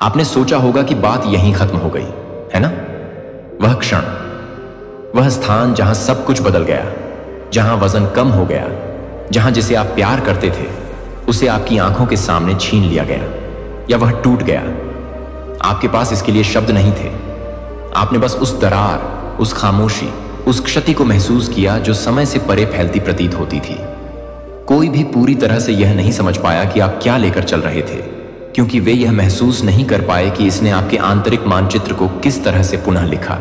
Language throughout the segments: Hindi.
आपने सोचा होगा कि बात यहीं खत्म हो गई, है ना? वह क्षण, वह स्थान जहां सब कुछ बदल गया, जहां वजन कम हो गया, जहां जिसे आप प्यार करते थे उसे आपकी आंखों के सामने छीन लिया गया, या वह टूट गया। आपके पास इसके लिए शब्द नहीं थे। आपने बस उस दरार, उस खामोशी, उस क्षति को महसूस किया जो समय से परे फैलती प्रतीत होती थी। कोई भी पूरी तरह से यह नहीं समझ पाया कि आप क्या लेकर चल रहे थे, क्योंकि वे यह महसूस नहीं कर पाए कि इसने आपके आंतरिक मानचित्र को किस तरह से पुनः लिखा।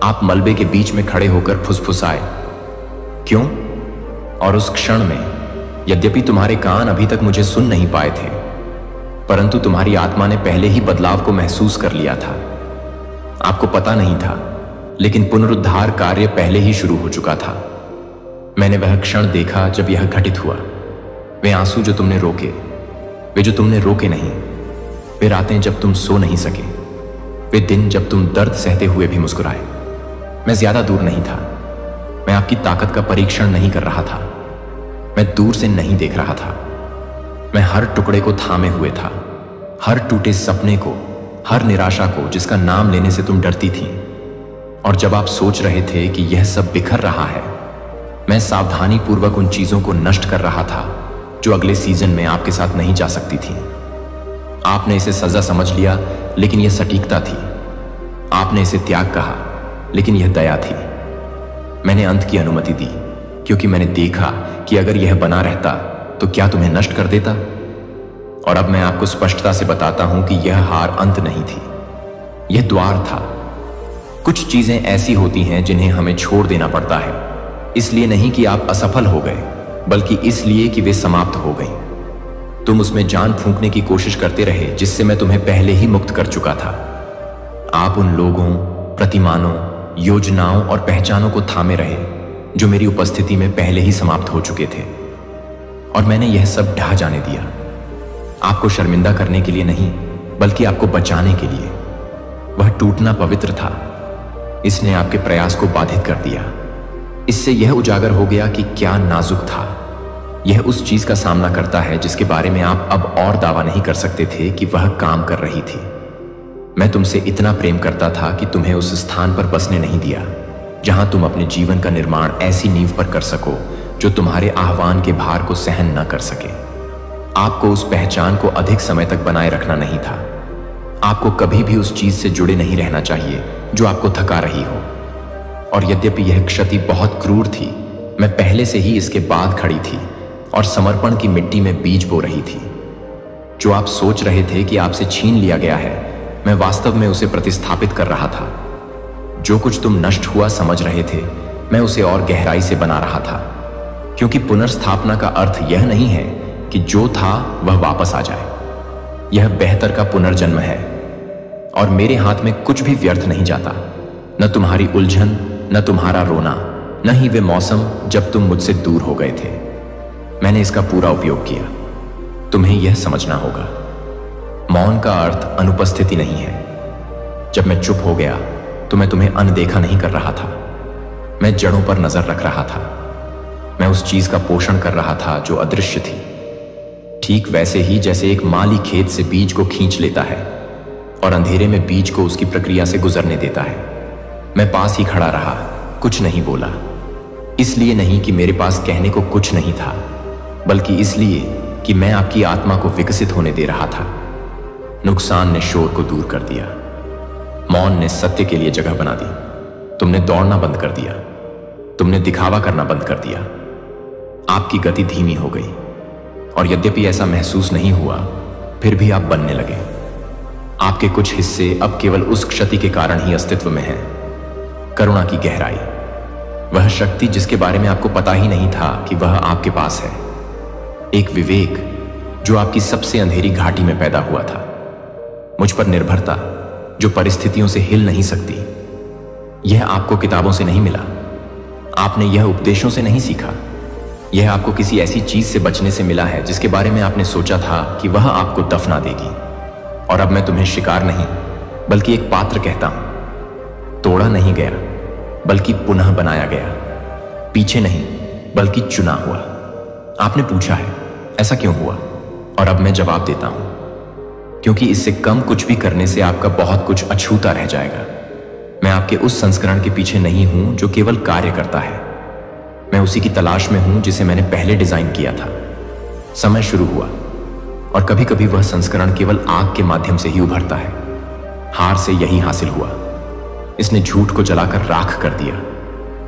आप मलबे के बीच में खड़े होकर फुसफुसाए, क्यों? और उस क्षण में, यद्यपि तुम्हारे कान अभी तक मुझे सुन नहीं पाए थे, परंतु तुम्हारी आत्मा ने पहले ही बदलाव को महसूस कर लिया था। आपको पता नहीं था, लेकिन पुनरुद्धार कार्य पहले ही शुरू हो चुका था। मैंने वह क्षण देखा जब यह घटित हुआ। वे आंसू जो तुमने रोके, वे जो तुमने रोके नहीं, वे रातें जब तुम सो नहीं सके, वे दिन जब तुम दर्द सहते हुए भी मुस्कुराए। मैं ज्यादा दूर नहीं था। मैं आपकी ताकत का परीक्षण नहीं कर रहा था। मैं दूर से नहीं देख रहा था। मैं हर टुकड़े को थामे हुए था, हर टूटे सपने को, हर निराशा को जिसका नाम लेने से तुम डरती थी। और जब आप सोच रहे थे कि यह सब बिखर रहा है, मैं सावधानी पूर्वक उन चीजों को नष्ट कर रहा था जो अगले सीजन में आपके साथ नहीं जा सकती थी। आपने इसे सजा समझ लिया, लेकिन यह सटीकता थी। आपने इसे त्याग कहा, लेकिन यह दया थी। मैंने अंत की अनुमति दी, क्योंकि मैंने देखा कि अगर यह बना रहता तो क्या तुम्हें नष्ट कर देता। और अब मैं आपको स्पष्टता से बताता हूं कि यह हार अंत नहीं थी, यह द्वार था। कुछ चीजें ऐसी होती हैं जिन्हें हमें छोड़ देना पड़ता है, इसलिए नहीं कि आप असफल हो गए, बल्कि इसलिए कि वे समाप्त हो गईं। तुम उसमें जान फूंकने की कोशिश करते रहे जिससे मैं तुम्हें पहले ही मुक्त कर चुका था। आप उन लोगों, प्रतिमानों, योजनाओं और पहचानों को थामे रहे जो मेरी उपस्थिति में पहले ही समाप्त हो चुके थे, और मैंने यह सब ढह जाने दिया। आपको शर्मिंदा करने के लिए नहीं, बल्कि आपको बचाने के लिए। वह टूटना पवित्र था। इसने आपके प्रयास को बाधित कर दिया। इससे यह उजागर हो गया कि क्या नाजुक था। यह उस चीज का सामना करता है जिसके बारे में आप अब और दावा नहीं कर सकते थे कि वह काम कर रही थी। मैं तुमसे इतना प्रेम करता था कि तुम्हें उस स्थान पर बसने नहीं दिया जहां तुम अपने जीवन का निर्माण ऐसी नींव पर कर सको जो तुम्हारे आह्वान के भार को सहन न कर सके। आपको उस पहचान को अधिक समय तक बनाए रखना नहीं था। आपको कभी भी उस चीज से जुड़े नहीं रहना चाहिए जो आपको थका रही हो। और यद्यपि यह क्षति बहुत क्रूर थी, मैं पहले से ही इसके बाद खड़ी थी और समर्पण की मिट्टी में बीज बो रही थी। जो आप सोच रहे थे कि आपसे छीन लिया गया है, मैं वास्तव में उसे प्रतिस्थापित कर रहा था। जो कुछ तुम नष्ट हुआ समझ रहे थे, मैं उसे और गहराई से बना रहा था, क्योंकि पुनर्स्थापना का अर्थ यह नहीं है कि जो था वह वापस आ जाए। यह बेहतर का पुनर्जन्म है, और मेरे हाथ में कुछ भी व्यर्थ नहीं जाता। न तुम्हारी उलझन, न तुम्हारा रोना, न ही वे मौसम जब तुम मुझसे दूर हो गए थे। मैंने इसका पूरा उपयोग किया। तुम्हें यह समझना होगा, मौन का अर्थ अनुपस्थिति नहीं है। जब मैं चुप हो गया तो मैं तुम्हें अनदेखा नहीं कर रहा था। मैं जड़ों पर नजर रख रहा था। मैं उस चीज का पोषण कर रहा था जो अदृश्य थी, ठीक वैसे ही जैसे एक माली खेत से बीज को खींच लेता है और अंधेरे में बीज को उसकी प्रक्रिया से गुजरने देता है। मैं पास ही खड़ा रहा, कुछ नहीं बोला। इसलिए नहीं कि मेरे पास कहने को कुछ नहीं था, बल्कि इसलिए कि मैं आपकी आत्मा को विकसित होने दे रहा था। नुकसान ने शोर को दूर कर दिया। मौन ने सत्य के लिए जगह बना दी। तुमने दौड़ना बंद कर दिया। तुमने दिखावा करना बंद कर दिया। आपकी गति धीमी हो गई, और यद्यपि ऐसा महसूस नहीं हुआ, फिर भी आप बनने लगे। आपके कुछ हिस्से अब केवल उस क्षति के कारण ही अस्तित्व में हैं। करुणा की गहराई, वह शक्ति जिसके बारे में आपको पता ही नहीं था कि वह आपके पास है। एक विवेक जो आपकी सबसे अंधेरी घाटी में पैदा हुआ था। मुझ पर निर्भरता जो परिस्थितियों से हिल नहीं सकती। यह आपको किताबों से नहीं मिला। आपने यह उपदेशों से नहीं सीखा। यह आपको किसी ऐसी चीज से बचने से मिला है जिसके बारे में आपने सोचा था कि वह आपको दफना देगी। और अब मैं तुम्हें शिकार नहीं, बल्कि एक पात्र कहता हूं। तोड़ा नहीं गया, बल्कि पुनः बनाया गया। पीछे नहीं, बल्कि चुना हुआ। आपने पूछा है ऐसा क्यों हुआ, और अब मैं जवाब देता हूं। क्योंकि इससे कम कुछ भी करने से आपका बहुत कुछ अछूता रह जाएगा। मैं आपके उस संस्करण के पीछे नहीं हूं जो केवल कार्य करता है। मैं उसी की तलाश में हूं जिसे मैंने पहले डिजाइन किया था। समय शुरू हुआ और कभी कभी वह संस्करण केवल आग के माध्यम से ही उभरता है। हार से यही हासिल हुआ। इसने झूठ को जलाकर राख कर दिया,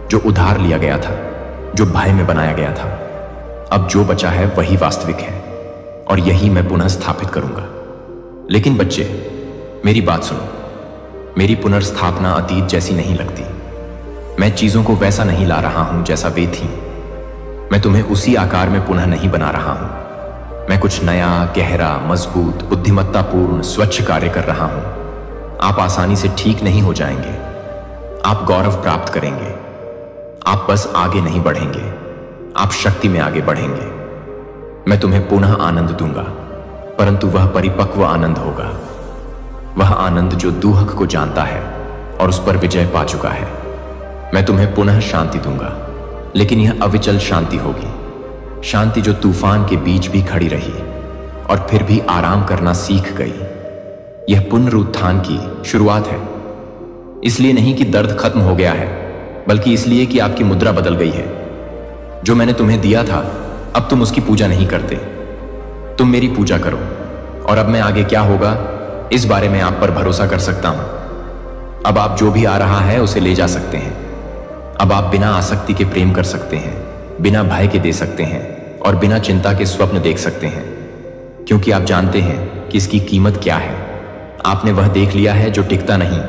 जो उधार लिया गया था, जो भय में बनाया गया था। अब जो बचा है वही वास्तविक है और यही मैं पुनः स्थापित करूंगा। लेकिन बच्चे, मेरी बात सुनो। मेरी पुनर्स्थापना अतीत जैसी नहीं लगती। मैं चीजों को वैसा नहीं ला रहा हूं जैसा वे थीं। मैं तुम्हें उसी आकार में पुनः नहीं बना रहा हूं। मैं कुछ नया, गहरा, मजबूत, बुद्धिमत्तापूर्ण, स्वच्छ कार्य कर रहा हूं। आप आसानी से ठीक नहीं हो जाएंगे। आप गौरव प्राप्त करेंगे। आप बस आगे नहीं बढ़ेंगे, आप शक्ति में आगे बढ़ेंगे। मैं तुम्हें पुनः आनंद दूंगा, परंतु वह परिपक्व आनंद होगा। वह आनंद जो दूहक को जानता है और उस पर विजय पा चुका है। मैं तुम्हें पुनः शांति दूंगा, लेकिन यह अविचल शांति होगी। शांति जो तूफान के बीच भी खड़ी रही और फिर भी आराम करना सीख गई। यह पुनरुत्थान की शुरुआत है। इसलिए नहीं कि दर्द खत्म हो गया है, बल्कि इसलिए कि आपकी मुद्रा बदल गई है। जो मैंने तुम्हें दिया था, अब तुम उसकी पूजा नहीं करते। तुम मेरी पूजा करो और अब मैं आगे क्या होगा इस बारे में आप पर भरोसा कर सकता हूं। अब आप जो भी आ रहा है उसे ले जा सकते हैं। अब आप बिना आसक्ति के प्रेम कर सकते हैं, बिना भय के दे सकते हैं और बिना चिंता के स्वप्न देख सकते हैं, क्योंकि आप जानते हैं कि इसकी कीमत क्या है। आपने वह देख लिया है जो टिकता नहीं,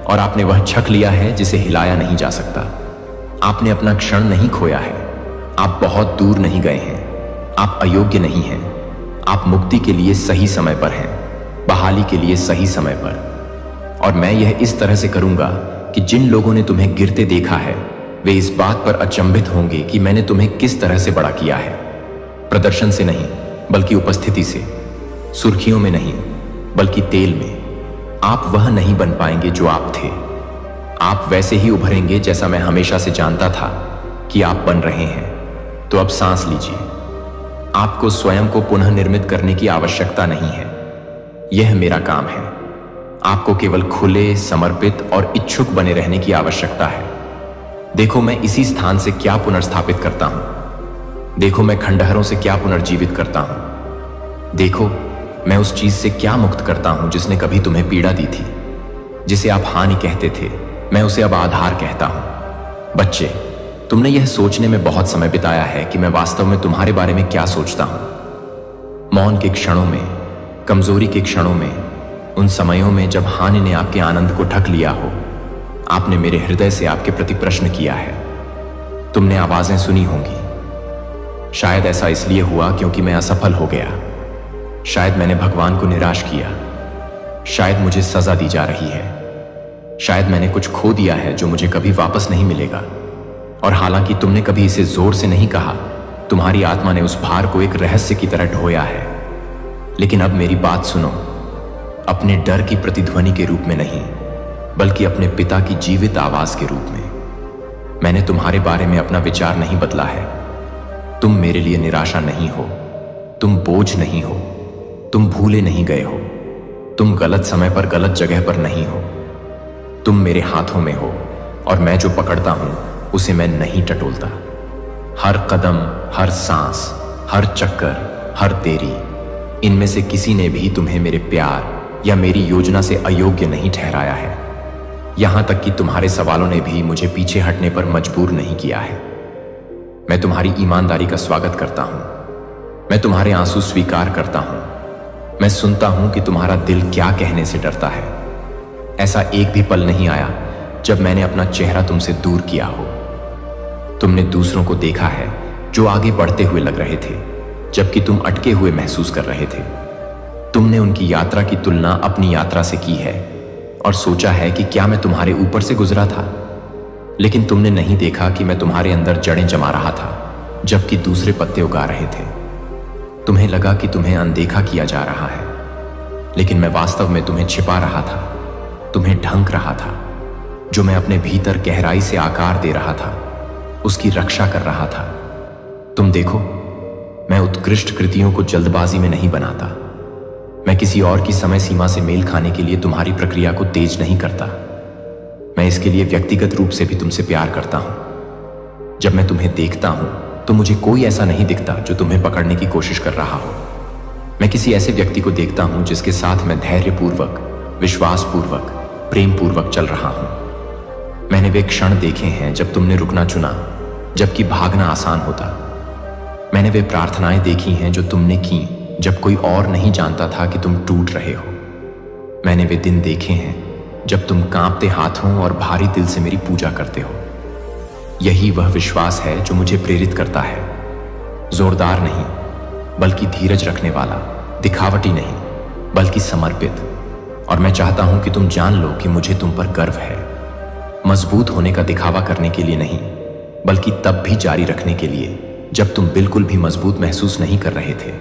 और आपने वह छक लिया है जिसे हिलाया नहीं जा सकता। आपने अपना क्षण नहीं खोया है। आप बहुत दूर नहीं गए हैं। आप अयोग्य नहीं हैं। आप मुक्ति के लिए सही समय पर हैं, बहाली के लिए सही समय पर। और मैं यह इस तरह से करूंगा कि जिन लोगों ने तुम्हें गिरते देखा है वे इस बात पर अचंभित होंगे कि मैंने तुम्हें किस तरह से बड़ा किया है। प्रदर्शन से नहीं, बल्कि उपस्थिति से। सुर्खियों में नहीं, बल्कि तेल में। आप वह नहीं बन पाएंगे जो आप थे। आप वैसे ही उभरेंगे जैसा मैं हमेशा से जानता था कि आप बन रहे हैं। तो अब सांस लीजिए। आपको स्वयं को पुनः निर्मित करने की आवश्यकता नहीं है। यह मेरा काम है। आपको केवल खुले, समर्पित और इच्छुक बने रहने की आवश्यकता है। देखो मैं इसी स्थान से क्या पुनर्स्थापित करता हूं। देखो मैं खंडहरों से क्या पुनर्जीवित करता हूं। देखो मैं उस चीज से क्या मुक्त करता हूं जिसने कभी तुम्हें पीड़ा दी थी। जिसे आप हानि कहते थे, मैं उसे अब आधार कहता हूं। बच्चे, तुमने यह सोचने में बहुत समय बिताया है कि मैं वास्तव में तुम्हारे बारे में क्या सोचता हूं। मौन के क्षणों में, कमजोरी के क्षणों में, उन समयों में जब हानि ने आपके आनंद को ढक लिया हो, आपने मेरे हृदय से आपके प्रति प्रश्न किया है। तुमने आवाजें सुनी होंगी। शायद ऐसा इसलिए हुआ क्योंकि मैं असफल हो गया। शायद मैंने भगवान को निराश किया। शायद मुझे सजा दी जा रही है। शायद मैंने कुछ खो दिया है जो मुझे कभी वापस नहीं मिलेगा। और हालांकि तुमने कभी इसे जोर से नहीं कहा, तुम्हारी आत्मा ने उस भार को एक रहस्य की तरह ढोया है। लेकिन अब मेरी बात सुनो। अपने डर की प्रतिध्वनि के रूप में नहीं, बल्कि अपने पिता की जीवित आवाज के रूप में। मैंने तुम्हारे बारे में अपना विचार नहीं बदला है। तुम मेरे लिए निराशा नहीं हो। तुम बोझ नहीं हो। तुम भूले नहीं गए हो। तुम गलत समय पर गलत जगह पर नहीं हो। तुम मेरे हाथों में हो और मैं जो पकड़ता हूं उसे मैं नहीं टटोलता। हर कदम, हर सांस, हर चक्कर, हर देरी, इनमें से किसी ने भी तुम्हें मेरे प्यार या मेरी योजना से अयोग्य नहीं ठहराया है। यहां तक कि तुम्हारे सवालों ने भी मुझे पीछे हटने पर मजबूर नहीं किया है। मैं तुम्हारी ईमानदारी का स्वागत करता हूं। मैं तुम्हारे आंसू स्वीकार करता हूं। मैं सुनता हूं कि तुम्हारा दिल क्या कहने से डरता है। ऐसा एक भी पल नहीं आया जब मैंने अपना चेहरा तुमसे दूर किया हो। तुमने दूसरों को देखा है जो आगे बढ़ते हुए लग रहे थे, जबकि तुम अटके हुए महसूस कर रहे थे। तुमने उनकी यात्रा की तुलना अपनी यात्रा से की है और सोचा है कि क्या मैं तुम्हारे ऊपर से गुजरा था। लेकिन तुमने नहीं देखा कि मैं तुम्हारे अंदर जड़ें जमा रहा था, जबकि दूसरे पत्ते उगा रहे थे। तुम्हें लगा कि तुम्हें अनदेखा किया जा रहा है, लेकिन मैं वास्तव में तुम्हें छिपा रहा था, तुम्हें ढंक रहा था। जो मैं अपने भीतर गहराई से आकार दे रहा था, उसकी रक्षा कर रहा था। तुम देखो, मैं उत्कृष्ट कृतियों को जल्दबाजी में नहीं बनाता। मैं किसी और की समय सीमा से मेल खाने के लिए तुम्हारी प्रक्रिया को तेज नहीं करता। मैं इसके लिए व्यक्तिगत रूप से भी तुमसे प्यार करता हूं। जब मैं तुम्हें देखता हूं तो मुझे कोई ऐसा नहीं दिखता जो तुम्हें पकड़ने की कोशिश कर रहा हो। मैं किसी ऐसे व्यक्ति को देखता हूं जिसके साथ मैं धैर्यपूर्वक, विश्वासपूर्वक, प्रेमपूर्वक चल रहा हूं। मैंने वे क्षण देखे हैं जब तुमने रुकना चुना, जबकि भागना आसान होता। मैंने वे प्रार्थनाएं देखी हैं जो तुमने की जब कोई और नहीं जानता था कि तुम टूट रहे हो। मैंने वे दिन देखे हैं जब तुम कांपते हाथों और भारी दिल से मेरी पूजा करते हो। यही वह विश्वास है जो मुझे प्रेरित करता है। जोरदार नहीं, बल्कि धीरज रखने वाला, दिखावटी नहीं, बल्कि समर्पित। और मैं चाहता हूं कि तुम जान लो कि मुझे तुम पर गर्व है। मजबूत होने का दिखावा करने के लिए नहीं, बल्कि तब भी जारी रखने के लिए जब तुम बिल्कुल भी मजबूत महसूस नहीं कर रहे थे।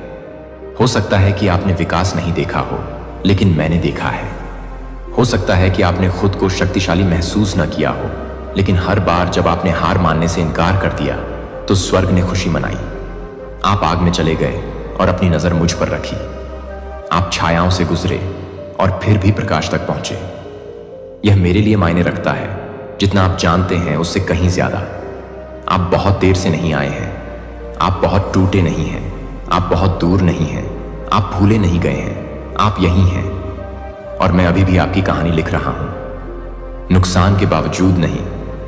हो सकता है कि आपने विकास नहीं देखा हो, लेकिन मैंने देखा है। हो सकता है कि आपने खुद को शक्तिशाली महसूस न किया हो, लेकिन हर बार जब आपने हार मानने से इनकार कर दिया तो स्वर्ग ने खुशी मनाई। आप आग में चले गए और अपनी नजर मुझ पर रखी। आप छायाओं से गुजरे और फिर भी प्रकाश तक पहुंचे। यह मेरे लिए मायने रखता है जितना आप जानते हैं उससे कहीं ज्यादा। आप बहुत देर से नहीं आए हैं। आप बहुत टूटे नहीं हैं। आप बहुत दूर नहीं हैं। आप भूले नहीं गए हैं। आप यहीं हैं और मैं अभी भी आपकी कहानी लिख रहा हूं। नुकसान के बावजूद नहीं,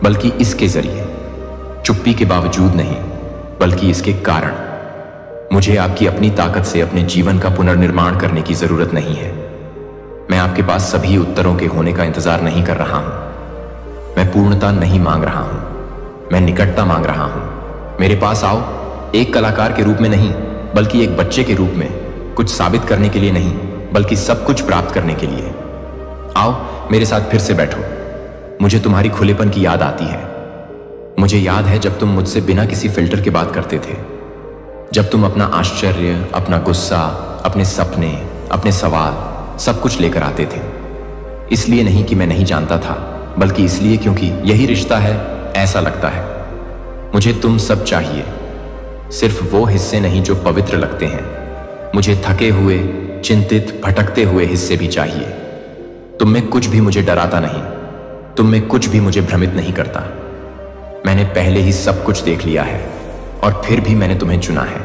बल्कि इसके जरिए। चुप्पी के बावजूद नहीं, बल्कि इसके कारण। मुझे आपकी अपनी ताकत से अपने जीवन का पुनर्निर्माण करने की जरूरत नहीं है। मैं आपके पास सभी उत्तरों के होने का इंतजार नहीं कर रहा हूं। मैं पूर्णता नहीं मांग रहा हूं, मैं निकटता मांग रहा हूं। मेरे पास आओ, एक कलाकार के रूप में नहीं, बल्कि एक बच्चे के रूप में। कुछ साबित करने के लिए नहीं, बल्कि सब कुछ प्राप्त करने के लिए। आओ मेरे साथ फिर से बैठो। मुझे तुम्हारी खुलेपन की याद आती है। मुझे याद है जब तुम मुझसे बिना किसी फिल्टर के बात करते थे। जब तुम अपना आश्चर्य, अपना गुस्सा, अपने सपने, अपने सवाल सब कुछ लेकर आते थे। इसलिए नहीं कि मैं नहीं जानता था, बल्कि इसलिए क्योंकि यही रिश्ता है, ऐसा लगता है। मुझे तुम सब चाहिए, सिर्फ वो हिस्से नहीं जो पवित्र लगते हैं। मुझे थके हुए, चिंतित, भटकते हुए हिस्से भी चाहिए। तुम में कुछ भी मुझे डराता नहीं, तुम में कुछ भी मुझे भ्रमित नहीं करता। मैंने पहले ही सब कुछ देख लिया है और फिर भी मैंने तुम्हें चुना है।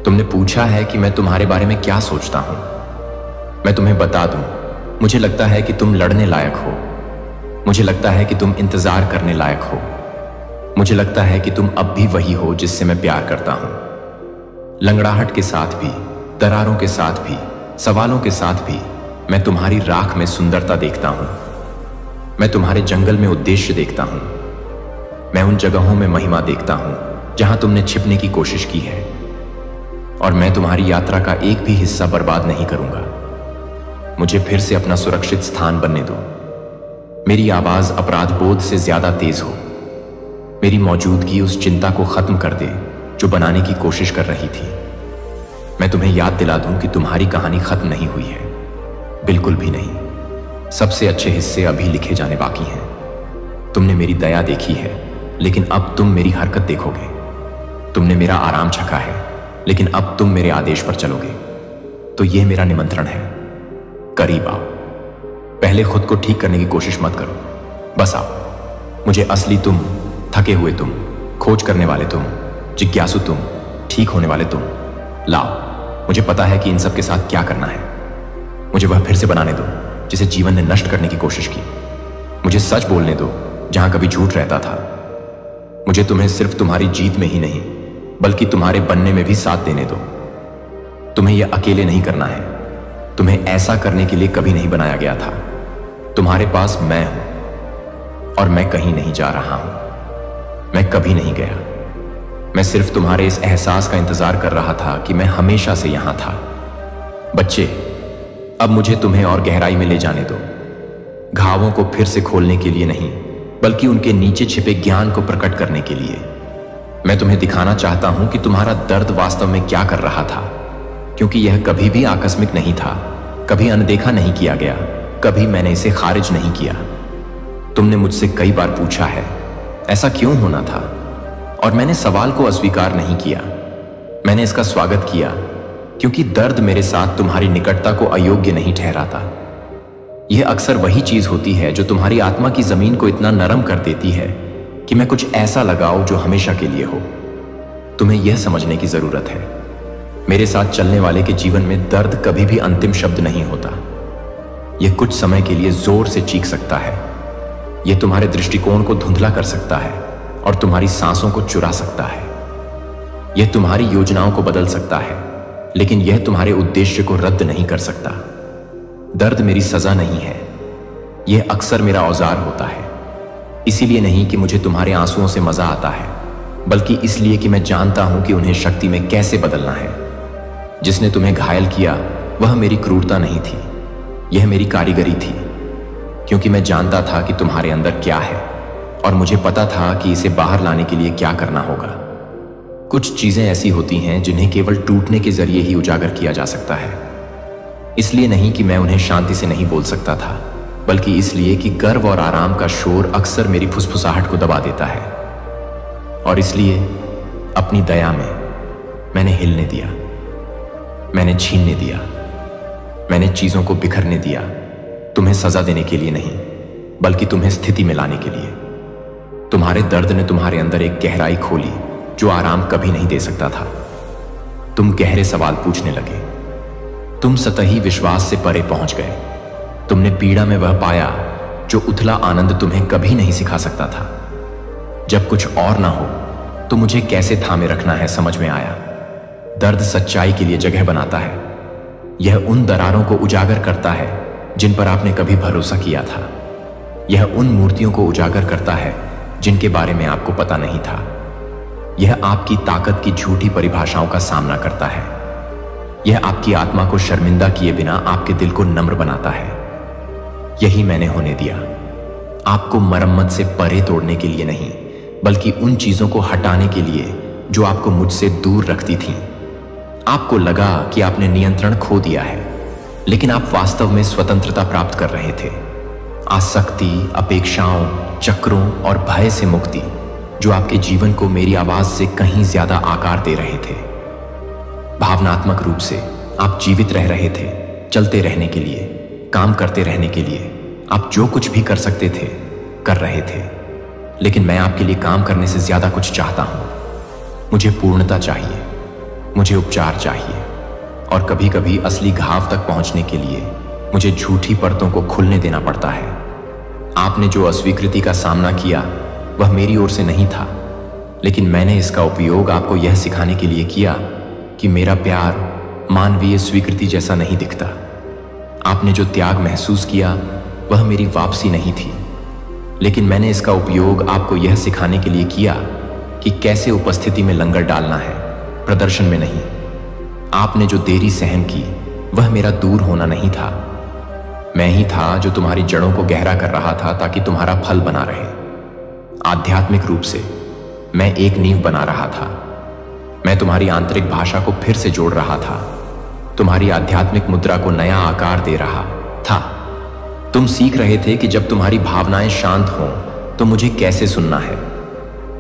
तुमने पूछा है कि मैं तुम्हारे बारे में क्या सोचता हूं। मैं तुम्हें बता दूं, मुझे लगता है कि तुम लड़ने लायक हो। मुझे लगता है कि तुम इंतजार करने लायक हो। मुझे लगता है कि तुम अब भी वही हो जिससे मैं प्यार करता हूं। लंगड़ाहट के साथ भी, दरारों के साथ भी, सवालों के साथ भी मैं तुम्हारी राख में सुंदरता देखता हूं। मैं तुम्हारे जंगल में उद्देश्य देखता हूं। मैं उन जगहों में महिमा देखता हूं जहां तुमने छिपने की कोशिश की है। और मैं तुम्हारी यात्रा का एक भी हिस्सा बर्बाद नहीं करूंगा। मुझे फिर से अपना सुरक्षित स्थान बनने दो। मेरी आवाज अपराध बोध से ज्यादा तेज हो। मेरी मौजूदगी उस चिंता को खत्म कर दे जो बनाने की कोशिश कर रही थी। मैं तुम्हें याद दिला दूं कि तुम्हारी कहानी खत्म नहीं हुई है, बिल्कुल भी नहीं। सबसे अच्छे हिस्से अभी लिखे जाने बाकी हैं। तुमने मेरी दया देखी है, लेकिन अब तुम मेरी हरकत देखोगे। तुमने मेरा आराम छका है, लेकिन अब तुम मेरे आदेश पर चलोगे। तो यह मेरा निमंत्रण है, करीब आओ। पहले खुद को ठीक करने की कोशिश मत करो, बस आओ। मुझे असली तुम, थके हुए तुम, खोज करने वाले तुम, जिज्ञासु तुम, ठीक होने वाले तुम लाओ। मुझे पता है कि इन सब के साथ क्या करना है। मुझे वह फिर से बनाने दो जिसे जीवन ने नष्ट करने की कोशिश की। मुझे सच बोलने दो जहां कभी झूठ रहता था। मुझे तुम्हें सिर्फ तुम्हारी जीत में ही नहीं, बल्कि तुम्हारे बनने में भी साथ देने दो। तुम्हें यह अकेले नहीं करना है। तुम्हें ऐसा करने के लिए कभी नहीं बनाया गया था। तुम्हारे पास मैं हूं और मैं कहीं नहीं जा रहा हूं। मैं कभी नहीं गया। मैं सिर्फ तुम्हारे इस एहसास का इंतजार कर रहा था कि मैं हमेशा से यहां था। बच्चे, अब मुझे तुम्हें और गहराई में ले जाने दो। घावों को फिर से खोलने के लिए नहीं, बल्कि उनके नीचे छिपे ज्ञान को प्रकट करने के लिए। मैं तुम्हें दिखाना चाहता हूं कि तुम्हारा दर्द वास्तव में क्या कर रहा था, क्योंकि यह कभी भी आकस्मिक नहीं था, कभी अनदेखा नहीं किया गया, कभी मैंने इसे खारिज नहीं किया। तुमने मुझसे कई बार पूछा है, ऐसा क्यों होना था? और मैंने सवाल को अस्वीकार नहीं किया। मैंने इसका स्वागत किया, क्योंकि दर्द मेरे साथ तुम्हारी निकटता को अयोग्य नहीं ठहराता। यह अक्सर वही चीज होती है जो तुम्हारी आत्मा की जमीन को इतना नरम कर देती है कि मैं कुछ ऐसा लगाऊं जो हमेशा के लिए हो। तुम्हें यह समझने की जरूरत है, मेरे साथ चलने वाले के जीवन में दर्द कभी भी अंतिम शब्द नहीं होता। यह कुछ समय के लिए जोर से चीख सकता है, यह तुम्हारे दृष्टिकोण को धुंधला कर सकता है और तुम्हारी सांसों को चुरा सकता है। यह तुम्हारी योजनाओं को बदल सकता है, लेकिन यह तुम्हारे उद्देश्य को रद्द नहीं कर सकता। दर्द मेरी सजा नहीं है, यह अक्सर मेरा औजार होता है। इसीलिए नहीं कि मुझे तुम्हारे आंसुओं से मजा आता है, बल्कि इसलिए कि मैं जानता हूं कि उन्हें शक्ति में कैसे बदलना है। जिसने तुम्हें घायल किया वह मेरी क्रूरता नहीं थी, यह मेरी कारीगरी थी, क्योंकि मैं जानता था कि तुम्हारे अंदर क्या है और मुझे पता था कि इसे बाहर लाने के लिए क्या करना होगा। कुछ चीजें ऐसी होती हैं जिन्हें केवल टूटने के जरिए ही उजागर किया जा सकता है। इसलिए नहीं कि मैं उन्हें शांति से नहीं बोल सकता था, बल्कि इसलिए कि गर्व और आराम का शोर अक्सर मेरी फुसफुसाहट को दबा देता है। और इसलिए अपनी दया में मैंने हिलने दिया, मैंने छीनने दिया, मैंने चीजों को बिखरने दिया, तुम्हें सजा देने के लिए नहीं, बल्कि तुम्हें स्थिति में लाने के लिए। तुम्हारे दर्द ने तुम्हारे अंदर एक गहराई खोली जो आराम कभी नहीं दे सकता था। तुम गहरे सवाल पूछने लगे, तुम सतही विश्वास से परे पहुंच गए। तुमने पीड़ा में वह पाया जो उथला आनंद तुम्हें कभी नहीं सिखा सकता था। जब कुछ और ना हो तो मुझे कैसे थामे रखना है समझ में आया। दर्द सच्चाई के लिए जगह बनाता है, यह उन दरारों को उजागर करता है जिन पर आपने कभी भरोसा किया था। यह उन मूर्तियों को उजागर करता है जिनके बारे में आपको पता नहीं था। यह आपकी ताकत की झूठी परिभाषाओं का सामना करता है। यह आपकी आत्मा को शर्मिंदा किए बिना आपके दिल को नम्र बनाता है। यही मैंने होने दिया, आपको मरम्मत से परे तोड़ने के लिए नहीं, बल्कि उन चीजों को हटाने के लिए जो आपको मुझसे दूर रखती थीं। आपको लगा कि आपने नियंत्रण खो दिया है, लेकिन आप वास्तव में स्वतंत्रता प्राप्त कर रहे थे। आसक्ति, अपेक्षाओं, चक्रों और भय से मुक्ति जो आपके जीवन को मेरी आवाज से कहीं ज्यादा आकार दे रहे थे। भावनात्मक रूप से आप जीवित रह रहे थे, चलते रहने के लिए, काम करते रहने के लिए। आप जो कुछ भी कर सकते थे कर रहे थे, लेकिन मैं आपके लिए काम करने से ज्यादा कुछ चाहता हूं। मुझे पूर्णता चाहिए, मुझे उपचार चाहिए, और कभी कभी असली घाव तक पहुंचने के लिए मुझे झूठी परतों को खुलने देना पड़ता है। आपने जो अस्वीकृति का सामना किया वह मेरी ओर से नहीं था, लेकिन मैंने इसका उपयोग आपको यह सिखाने के लिए किया कि मेरा प्यार मानवीय स्वीकृति जैसा नहीं दिखता। आपने जो त्याग महसूस किया वह मेरी वापसी नहीं थी, लेकिन मैंने इसका उपयोग आपको यह सिखाने के लिए किया कि कैसे उपस्थिति में लंगर डालना है, प्रदर्शन में नहीं। आपने जो देरी सहन की वह मेरा दूर होना नहीं था, मैं ही था जो तुम्हारी जड़ों को गहरा कर रहा था ताकि तुम्हारा फल बना रहे। आध्यात्मिक रूप से मैं एक नींव बना रहा था। मैं तुम्हारी आंतरिक भाषा को फिर से जोड़ रहा था, तुम्हारी आध्यात्मिक मुद्रा को नया आकार दे रहा था। तुम सीख रहे थे कि जब तुम्हारी भावनाएं शांत हों तो मुझे कैसे सुनना है,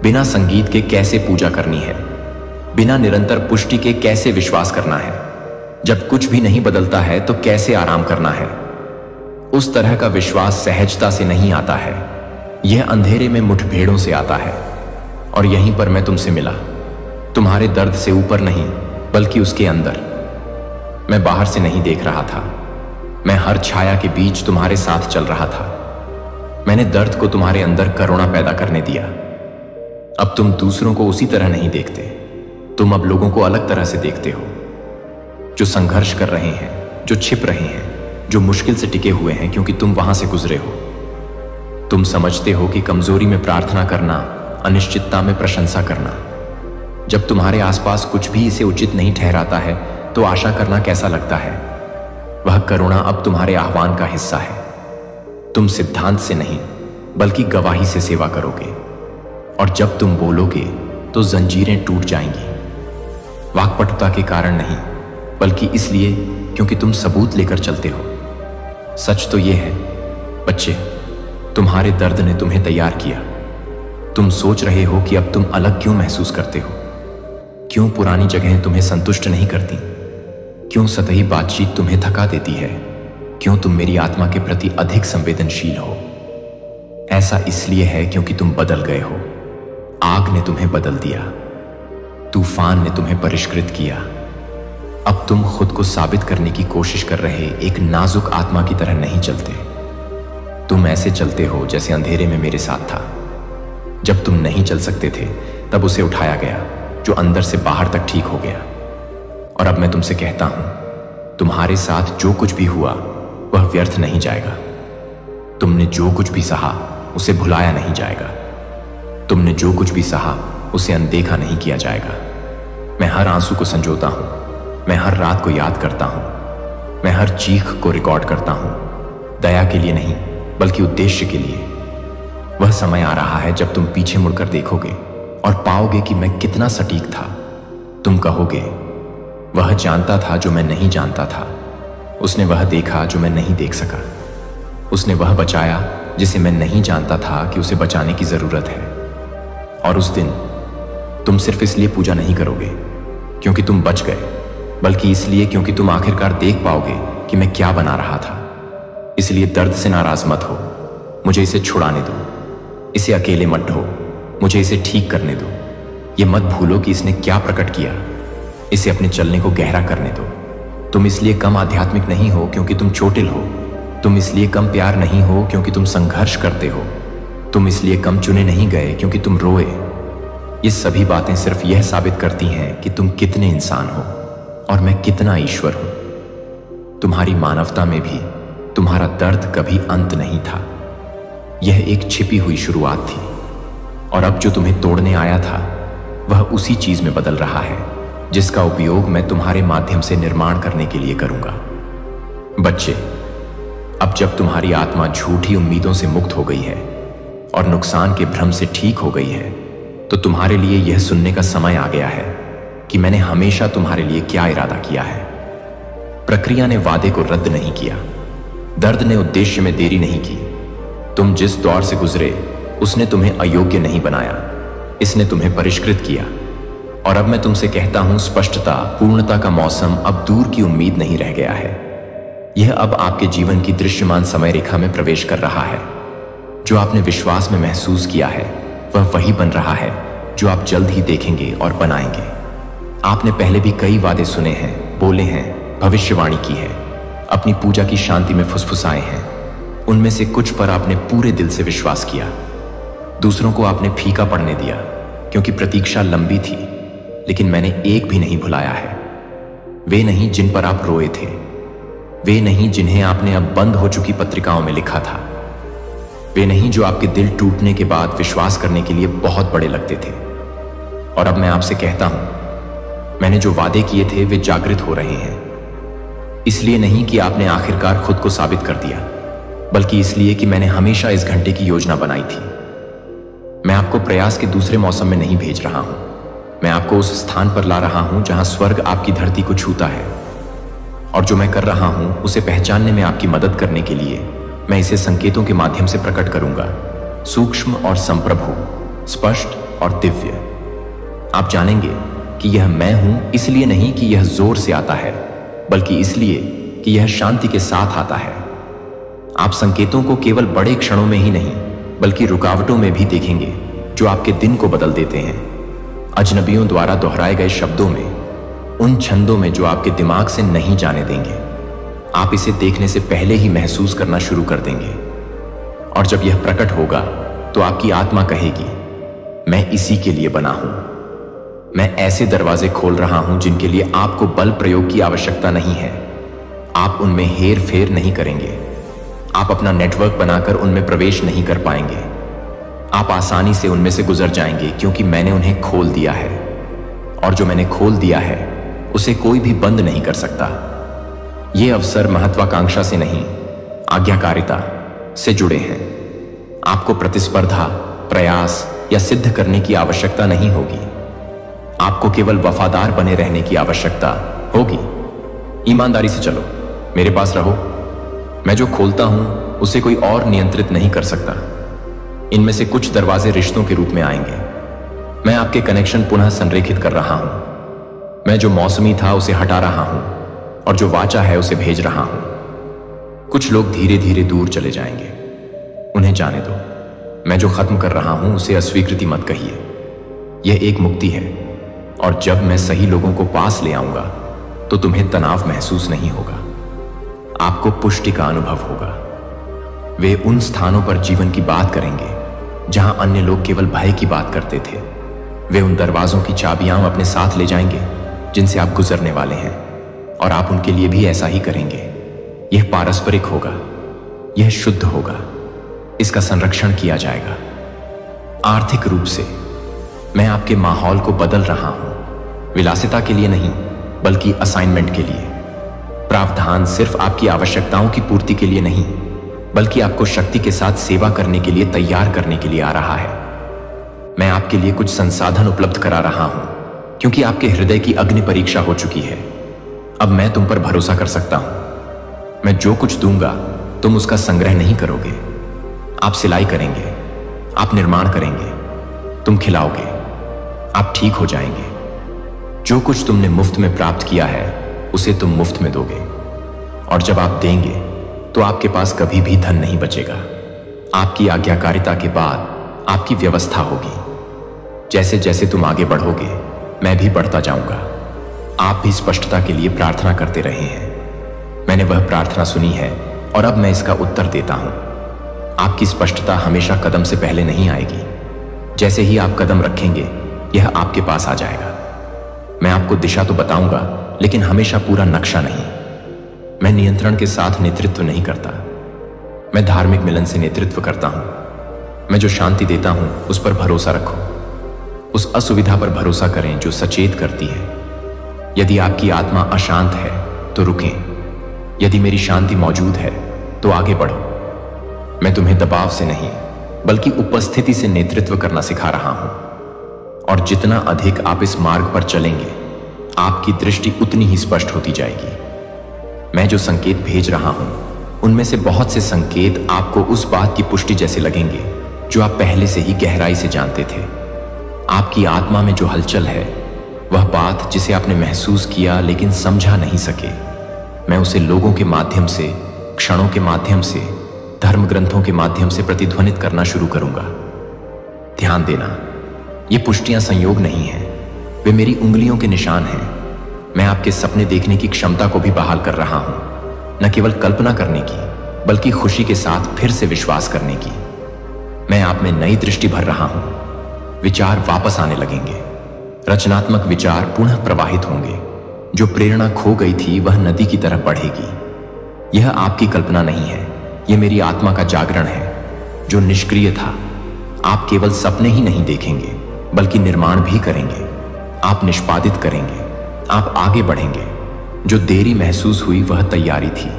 बिना संगीत के कैसे पूजा करनी है, बिना निरंतर पुष्टि के कैसे विश्वास करना है, जब कुछ भी नहीं बदलता है तो कैसे आराम करना है। उस तरह का विश्वास सहजता से नहीं आता है, यह अंधेरे में मुठभेड़ों से आता है। और यहीं पर मैं तुमसे मिला, तुम्हारे दर्द से ऊपर नहीं बल्कि उसके अंदर। मैं बाहर से नहीं देख रहा था, मैं हर छाया के बीच तुम्हारे साथ चल रहा था। मैंने दर्द को तुम्हारे अंदर करुणा पैदा करने दिया। अब तुम दूसरों को उसी तरह नहीं देखते, तुम अब लोगों को अलग तरह से देखते हो, जो संघर्ष कर रहे हैं, जो छिप रहे हैं, जो मुश्किल से टिके हुए हैं क्योंकि तुम वहां से गुजरे हो। तुम समझते हो कि कमजोरी में प्रार्थना करना, अनिश्चितता में प्रशंसा करना। जब तुम्हारे आसपास कुछ भी इसे उचित नहीं ठहराता है तो आशा करना कैसा लगता है। वह करुणा अब तुम्हारे आह्वान का हिस्सा है। तुम सिद्धांत से नहीं बल्कि गवाही से सेवा करोगे, और जब तुम बोलोगे तो जंजीरें टूट जाएंगी। वाक्पटुता के कारण नहीं, बल्कि इसलिए क्योंकि तुम सबूत लेकर चलते हो। सच तो यह है बच्चे, तुम्हारे दर्द ने तुम्हें तैयार किया। तुम सोच रहे हो कि अब तुम अलग क्यों महसूस करते हो, क्यों पुरानी जगहें तुम्हें संतुष्ट नहीं करती। क्यों सतही बातचीत तुम्हें थका देती है? क्यों तुम मेरी आत्मा के प्रति अधिक संवेदनशील हो? ऐसा इसलिए है क्योंकि तुम बदल गए हो। आग ने तुम्हें बदल दिया, तूफान ने तुम्हें परिष्कृत किया। अब तुम खुद को साबित करने की कोशिश कर रहे एक नाजुक आत्मा की तरह नहीं चलते। तुम ऐसे चलते हो जैसे अंधेरे में मेरे साथ था। जब तुम नहीं चल सकते थे तब उसे उठाया गया जो अंदर से बाहर तक ठीक हो गया। और अब मैं तुमसे कहता हूं, तुम्हारे साथ जो कुछ भी हुआ वह व्यर्थ नहीं जाएगा। तुमने जो कुछ भी सहा उसे भुलाया नहीं जाएगा। तुमने जो कुछ भी सहा उसे अनदेखा नहीं किया जाएगा। मैं हर आंसू को संजोता हूं, मैं हर रात को याद करता हूं, मैं हर चीख को रिकॉर्ड करता हूं, दया के लिए नहीं बल्कि उद्देश्य के लिए। वह समय आ रहा है जब तुम पीछे मुड़कर देखोगे और पाओगे कि मैं कितना सटीक था। तुम कहोगे, वह जानता था जो मैं नहीं जानता था, उसने वह देखा जो मैं नहीं देख सका, उसने वह बचाया जिसे मैं नहीं जानता था कि उसे बचाने की जरूरत है। और उस दिन तुम सिर्फ इसलिए पूजा नहीं करोगे क्योंकि तुम बच गए, बल्कि इसलिए क्योंकि तुम आखिरकार देख पाओगे कि मैं क्या बना रहा था। इसलिए दर्द से नाराज मत हो, मुझे इसे छुड़ाने दो। इसे अकेले मत ढो, मुझे इसे ठीक करने दो। ये मत भूलो कि इसने क्या प्रकट किया। इसे अपने चलने को गहरा करने दो। तुम इसलिए कम आध्यात्मिक नहीं हो क्योंकि तुम चोटिल हो। तुम इसलिए कम प्यार नहीं हो क्योंकि तुम संघर्ष करते हो। तुम इसलिए कम चुने नहीं गए क्योंकि तुम रोए। ये सभी बातें सिर्फ यह साबित करती हैं कि तुम कितने इंसान हो और मैं कितना ईश्वर हूं। तुम्हारी मानवता में भी तुम्हारा दर्द कभी अंत नहीं था। यह एक छिपी हुई शुरुआत थी और अब जो तुम्हें तोड़ने आया था वह उसी चीज में बदल रहा है जिसका उपयोग मैं तुम्हारे माध्यम से निर्माण करने के लिए करूंगा। बच्चे, अब जब तुम्हारी आत्मा झूठी उम्मीदों से मुक्त हो गई है और नुकसान के भ्रम से ठीक हो गई है, तो तुम्हारे लिए यह सुनने का समय आ गया है कि मैंने हमेशा तुम्हारे लिए क्या इरादा किया है। प्रक्रिया ने वादे को रद्द नहीं किया, दर्द ने उद्देश्य में देरी नहीं की। तुम जिस दौर से गुजरे उसने तुम्हें अयोग्य नहीं बनाया, इसने तुम्हें परिष्कृत किया। और अब मैं तुमसे कहता हूं, स्पष्टता, पूर्णता का मौसम अब दूर की उम्मीद नहीं रह गया है। यह अब आपके जीवन की दृश्यमान समय रेखा में प्रवेश कर रहा है। जो आपने विश्वास में महसूस किया है वह वही बन रहा है जो आप जल्द ही देखेंगे और बनाएंगे। आपने पहले भी कई वादे सुने हैं, बोले हैं, भविष्यवाणी की है, अपनी पूजा की शांति में फुसफुसाए हैं। उनमें से कुछ पर आपने पूरे दिल से विश्वास किया, दूसरों को आपने फीका पड़ने दिया क्योंकि प्रतीक्षा लंबी थी। लेकिन मैंने एक भी नहीं भुलाया है। वे नहीं जिन पर आप रोए थे, वे नहीं जिन्हें आपने अब बंद हो चुकी पत्रिकाओं में लिखा था, वे नहीं जो आपके दिल टूटने के बाद विश्वास करने के लिए बहुत बड़े लगते थे। और अब मैं आपसे कहता हूं, मैंने जो वादे किए थे वे जागृत हो रहे हैं। इसलिए नहीं कि आपने आखिरकार खुद को साबित कर दिया, बल्कि इसलिए कि मैंने हमेशा इस घंटे की योजना बनाई थी। मैं आपको प्रयास के दूसरे मौसम में नहीं भेज रहा हूं, मैं आपको उस स्थान पर ला रहा हूं जहां स्वर्ग आपकी धरती को छूता है। और जो मैं कर रहा हूं उसे पहचानने में आपकी मदद करने के लिए मैं इसे संकेतों के माध्यम से प्रकट करूंगा, सूक्ष्म और संप्रभु, स्पष्ट और दिव्य। आप जानेंगे कि यह मैं हूं इसलिए नहीं कि यह जोर से आता है, बल्कि इसलिए कि यह शांति के साथ आता है। आप संकेतों को केवल बड़े क्षणों में ही नहीं बल्कि रुकावटों में भी देखेंगे जो आपके दिन को बदल देते हैं। अजनबियों द्वारा दोहराए गए शब्दों में, उन छंदों में जो आपके दिमाग से नहीं जाने देंगे। आप इसे देखने से पहले ही महसूस करना शुरू कर देंगे। और जब यह प्रकट होगा तो आपकी आत्मा कहेगी, मैं इसी के लिए बना हूं। मैं ऐसे दरवाजे खोल रहा हूं जिनके लिए आपको बल प्रयोग की आवश्यकता नहीं है। आप उनमें हेर फेर नहीं करेंगे। आप अपना नेटवर्क बनाकर उनमें प्रवेश नहीं कर पाएंगे। आप आसानी से उनमें से गुजर जाएंगे क्योंकि मैंने उन्हें खोल दिया है। और जो मैंने खोल दिया है उसे कोई भी बंद नहीं कर सकता। ये अवसर महत्वाकांक्षा से नहीं, आज्ञाकारिता से जुड़े हैं। आपको प्रतिस्पर्धा, प्रयास या सिद्ध करने की आवश्यकता नहीं होगी। आपको केवल वफादार बने रहने की आवश्यकता होगी। ईमानदारी से चलो, मेरे पास रहो। मैं जो खोलता हूं उसे कोई और नियंत्रित नहीं कर सकता। इनमें से कुछ दरवाजे रिश्तों के रूप में आएंगे। मैं आपके कनेक्शन पुनः संरेखित कर रहा हूं। मैं जो मौसमी था उसे हटा रहा हूं और जो वाचा है उसे भेज रहा हूं। कुछ लोग धीरे धीरे दूर चले जाएंगे, उन्हें जाने दो। मैं जो खत्म कर रहा हूं उसे अस्वीकृति मत कहिए। यह एक मुक्ति है, और जब मैं सही लोगों को पास ले आऊंगा तो तुम्हें तनाव महसूस नहीं होगा, आपको पुष्टि का अनुभव होगा। वे उन स्थानों पर जीवन की बात करेंगे जहां अन्य लोग केवल भय की बात करते थे। वे उन दरवाजों की चाबियां अपने साथ ले जाएंगे जिनसे आप गुजरने वाले हैं, और आप उनके लिए भी ऐसा ही करेंगे। यह पारस्परिक होगा, यह शुद्ध होगा, इसका संरक्षण किया जाएगा। आर्थिक रूप से मैं आपके माहौल को बदल रहा हूं, विलासिता के लिए नहीं बल्कि असाइनमेंट के लिए। प्रावधान सिर्फ आपकी आवश्यकताओं की पूर्ति के लिए नहीं बल्कि आपको शक्ति के साथ सेवा करने के लिए तैयार करने के लिए आ रहा है। मैं आपके लिए कुछ संसाधन उपलब्ध करा रहा हूं क्योंकि आपके हृदय की अग्नि परीक्षा हो चुकी है। अब मैं तुम पर भरोसा कर सकता हूं। मैं जो कुछ दूंगा तुम उसका संग्रह नहीं करोगे। आप सिलाई करेंगे, आप निर्माण करेंगे, तुम खिलाओगे, आप ठीक हो जाएंगे। जो कुछ तुमने मुफ्त में प्राप्त किया है उसे तुम मुफ्त में दोगे, और जब आप देंगे तो आपके पास कभी भी धन नहीं बचेगा। आपकी आज्ञाकारिता के बाद आपकी व्यवस्था होगी। जैसे जैसे तुम आगे बढ़ोगे मैं भी बढ़ता जाऊंगा। आप भी स्पष्टता के लिए प्रार्थना करते रहे हैं। मैंने वह प्रार्थना सुनी है और अब मैं इसका उत्तर देता हूं। आपकी स्पष्टता हमेशा कदम से पहले नहीं आएगी। जैसे ही आप कदम रखेंगे यह आपके पास आ जाएगा। मैं आपको दिशा तो बताऊंगा लेकिन हमेशा पूरा नक्शा नहीं। मैं नियंत्रण के साथ नेतृत्व नहीं करता, मैं धार्मिक मिलन से नेतृत्व करता हूं। मैं जो शांति देता हूं उस पर भरोसा रखो। उस असुविधा पर भरोसा करें जो सचेत करती है। यदि आपकी आत्मा अशांत है तो रुकें। यदि मेरी शांति मौजूद है तो आगे बढ़ो। मैं तुम्हें दबाव से नहीं बल्कि उपस्थिति से नेतृत्व करना सिखा रहा हूं, और जितना अधिक आप इस मार्ग पर चलेंगे आपकी दृष्टि उतनी ही स्पष्ट होती जाएगी। मैं जो संकेत भेज रहा हूं उनमें से बहुत से संकेत आपको उस बात की पुष्टि जैसे लगेंगे जो आप पहले से ही गहराई से जानते थे। आपकी आत्मा में जो हलचल है वह बात जिसे आपने महसूस किया लेकिन समझा नहीं सके, मैं उसे लोगों के माध्यम से, क्षणों के माध्यम से, धर्म ग्रंथों के माध्यम से प्रतिध्वनित करना शुरू करूंगा। ध्यान देना, ये पुष्टियां संयोग नहीं है, वे मेरी उंगलियों के निशान हैं। मैं आपके सपने देखने की क्षमता को भी बहाल कर रहा हूं, न केवल कल्पना करने की बल्कि खुशी के साथ फिर से विश्वास करने की। मैं आप में नई दृष्टि भर रहा हूं। विचार वापस आने लगेंगे, रचनात्मक विचार पुनः प्रवाहित होंगे। जो प्रेरणा खो गई थी वह नदी की तरह बढ़ेगी। यह आपकी कल्पना नहीं है, यह मेरी आत्मा का जागरण है जो निष्क्रिय था। आप केवल सपने ही नहीं देखेंगे बल्कि निर्माण भी करेंगे। आप निष्पादित करेंगे, आप आगे बढ़ेंगे। जो देरी महसूस हुई वह तैयारी थी,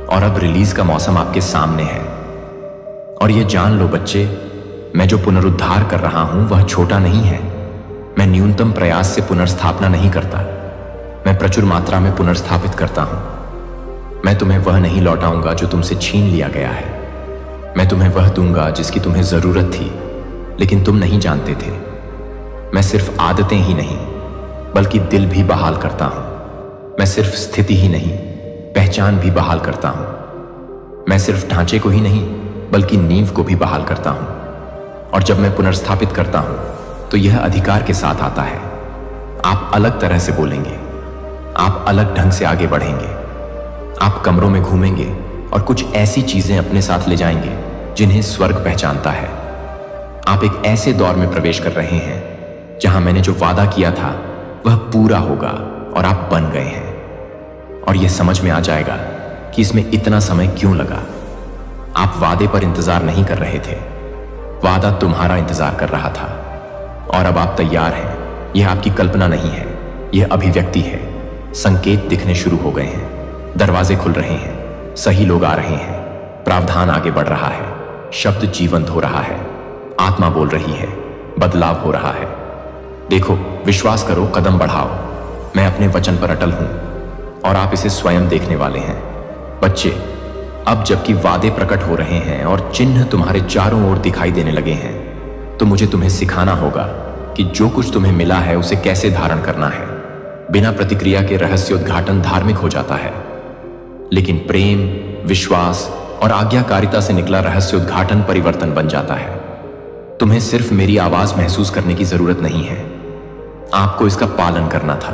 और अब रिलीज का मौसम आपके सामने है। और यह जान लो बच्चे, मैं जो पुनरुद्धार कर रहा हूं वह छोटा नहीं है। मैं न्यूनतम प्रयास से पुनर्स्थापना नहीं करता, मैं प्रचुर मात्रा में पुनर्स्थापित करता हूं। मैं तुम्हें वह नहीं लौटाऊंगा जो तुमसे छीन लिया गया है। मैं तुम्हें वह दूंगा जिसकी तुम्हें जरूरत थी लेकिन तुम नहीं जानते थे। मैं सिर्फ आदतें ही नहीं बल्कि दिल भी बहाल करता हूं। मैं सिर्फ स्थिति ही नहीं पहचान भी बहाल करता हूं। मैं सिर्फ ढांचे को ही नहीं बल्कि नींव को भी बहाल करता हूं। और जब मैं पुनर्स्थापित करता हूं तो यह अधिकार के साथ आता है। आप अलग तरह से बोलेंगे, आप अलग ढंग से आगे बढ़ेंगे। आप कमरों में घूमेंगे और कुछ ऐसी चीजें अपने साथ ले जाएंगे जिन्हें स्वर्ग पहचानता है। आप एक ऐसे दौर में प्रवेश कर रहे हैं जहां मैंने जो वादा किया था वह पूरा होगा और आप बन गए हैं। और यह समझ में आ जाएगा कि इसमें इतना समय क्यों लगा। आप वादे पर इंतजार नहीं कर रहे थे, वादा तुम्हारा इंतजार कर रहा था। और अब आप तैयार हैं। यह आपकी कल्पना नहीं है, यह अभिव्यक्ति है। संकेत दिखने शुरू हो गए हैं, दरवाजे खुल रहे हैं, सही लोग आ रहे हैं, प्रावधान आगे बढ़ रहा है, शब्द जीवंत हो रहा है, आत्मा बोल रही है, बदलाव हो रहा है। देखो, विश्वास करो, कदम बढ़ाओ। मैं अपने वचन पर अटल हूं और आप इसे स्वयं देखने वाले हैं। बच्चे, अब जबकि वादे प्रकट हो रहे हैं और चिन्ह तुम्हारे चारों ओर दिखाई देने लगे हैं, तो मुझे तुम्हें सिखाना होगा कि जो कुछ तुम्हें मिला है उसे कैसे धारण करना है। बिना प्रतिक्रिया के रहस्योद्घाटन धार्मिक हो जाता है, लेकिन प्रेम, विश्वास और आज्ञाकारिता से निकला रहस्योद्घाटन परिवर्तन बन जाता है। तुम्हें सिर्फ मेरी आवाज महसूस करने की जरूरत नहीं है, आपको इसका पालन करना था।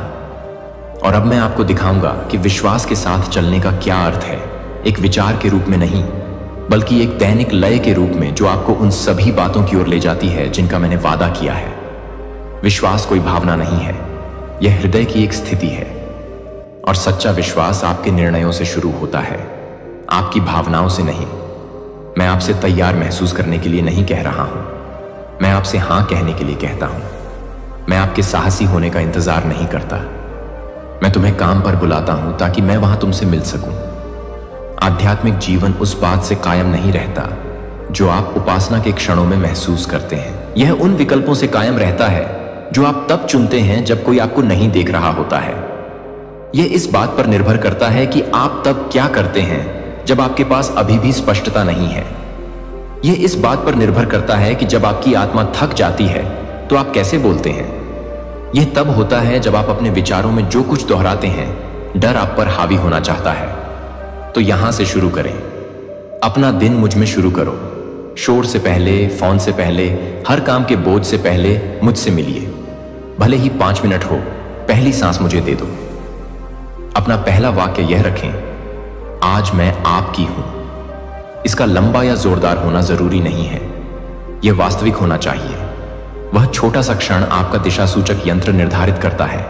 और अब मैं आपको दिखाऊंगा कि विश्वास के साथ चलने का क्या अर्थ है, एक विचार के रूप में नहीं, बल्कि एक दैनिक लय के रूप में जो आपको उन सभी बातों की ओर ले जाती है जिनका मैंने वादा किया है। विश्वास कोई भावना नहीं है, यह हृदय की एक स्थिति है। और सच्चा विश्वास आपके निर्णयों से शुरू होता है, आपकी भावनाओं से नहीं। मैं आपसे तैयार महसूस करने के लिए नहीं कह रहा हूं, मैं आपसे हां कहने के लिए कहता हूं। मैं आपके साहसी होने का इंतजार नहीं करता, मैं तुम्हें काम पर बुलाता हूं ताकि मैं वहां तुमसे मिल सकूं। आध्यात्मिक जीवन उस बात से कायम नहीं रहता जो आप उपासना के क्षणों में महसूस करते हैं। यह उन विकल्पों से कायम रहता है जो आप तब चुनते हैं जब कोई आपको नहीं देख रहा होता है। यह इस बात पर निर्भर करता है कि आप तब क्या करते हैं जब आपके पास अभी भी स्पष्टता नहीं है। यह इस बात पर निर्भर करता है कि जब आपकी आत्मा थक जाती है तो आप कैसे बोलते हैं। यह तब होता है जब आप अपने विचारों में जो कुछ दोहराते हैं, डर आप पर हावी होना चाहता है। तो यहां से शुरू करें, अपना दिन मुझ में शुरू करो। शोर से पहले, फोन से पहले, हर काम के बोझ से पहले मुझसे मिलिए। भले ही 5 मिनट हो, पहली सांस मुझे दे दो। अपना पहला वाक्य यह रखें, आज मैं आपकी हूं। इसका लंबा या जोरदार होना जरूरी नहीं है, यह वास्तविक होना चाहिए। वह छोटा सा क्षण आपका दिशा सूचक यंत्र निर्धारित करता है।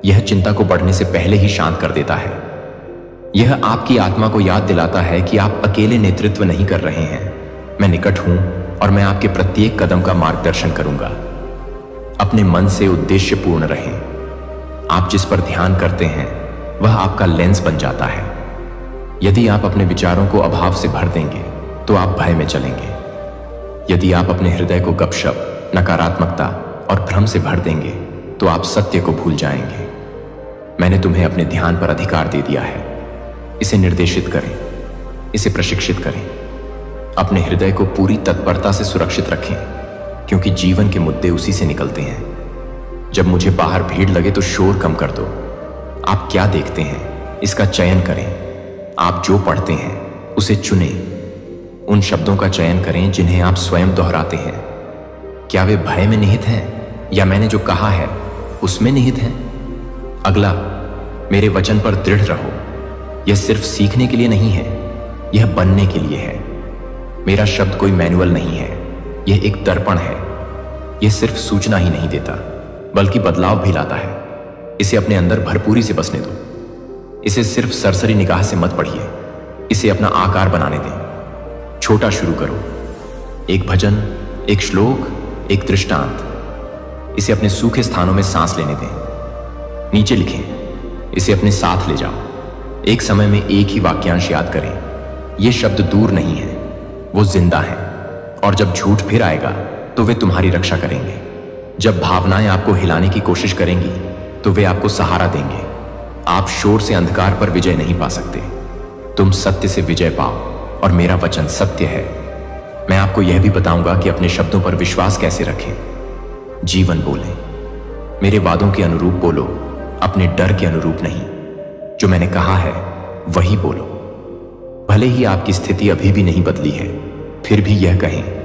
यह चिंता को बढ़ने से पहले ही शांत कर देता है। यह आपकी आत्मा को याद दिलाता है कि आप अकेले नेतृत्व नहीं कर रहे हैं, मैं निकट हूं और मैं आपके प्रत्येक कदम का मार्गदर्शन करूंगा। अपने मन से उद्देश्यपूर्ण रहें। आप जिस पर ध्यान करते हैं वह आपका लेंस बन जाता है। यदि आप अपने विचारों को अभाव से भर देंगे तो आप भय में चलेंगे। यदि आप अपने हृदय को गपशप, नकारात्मकता और भ्रम से भर देंगे तो आप सत्य को भूल जाएंगे। मैंने तुम्हें अपने ध्यान पर अधिकार दे दिया है, इसे निर्देशित करें, इसे प्रशिक्षित करें। अपने हृदय को पूरी तत्परता से सुरक्षित रखें, क्योंकि जीवन के मुद्दे उसी से निकलते हैं। जब मुझे बाहर भीड़ लगे तो शोर कम कर दो। आप क्या देखते हैं इसका चयन करें। आप जो पढ़ते हैं उसे चुनें। उन शब्दों का चयन करें जिन्हें आप स्वयं दोहराते हैं। क्या वे भय में निहित हैं या मैंने जो कहा है उसमें निहित हैं? अगला, मेरे वचन पर दृढ़ रहो। यह सिर्फ सीखने के लिए नहीं है, यह बनने के लिए है। मेरा शब्द कोई मैनुअल नहीं है, यह एक दर्पण है। यह सिर्फ सूचना ही नहीं देता बल्कि बदलाव भी लाता है। इसे अपने अंदर भरपूरी से बसने दो। इसे सिर्फ सरसरी निगाह से मत पढ़िए, इसे अपना आकार बनाने दें। छोटा शुरू करो, एक भजन, एक श्लोक, एक दृष्टांत। इसे अपने सूखे स्थानों में सांस लेने दें। नीचे लिखें, इसे अपने साथ ले जाओ। एक समय में एक ही वाक्यांश याद करें। यह शब्द दूर नहीं है, वो जिंदा है। और जब झूठ फिर आएगा तो वे तुम्हारी रक्षा करेंगे। जब भावनाएं आपको हिलाने की कोशिश करेंगी तो वे आपको सहारा देंगे। आप शोर से अंधकार पर विजय नहीं पा सकते, तुम सत्य से विजय पाओ और मेरा वचन सत्य है। मैं आपको यह भी बताऊंगा कि अपने शब्दों पर विश्वास कैसे रखें। जीवन बोलें, मेरे वादों के अनुरूप बोलो, अपने डर के अनुरूप नहीं। जो मैंने कहा है वही बोलो। भले ही आपकी स्थिति अभी भी नहीं बदली है, फिर भी यह कहें।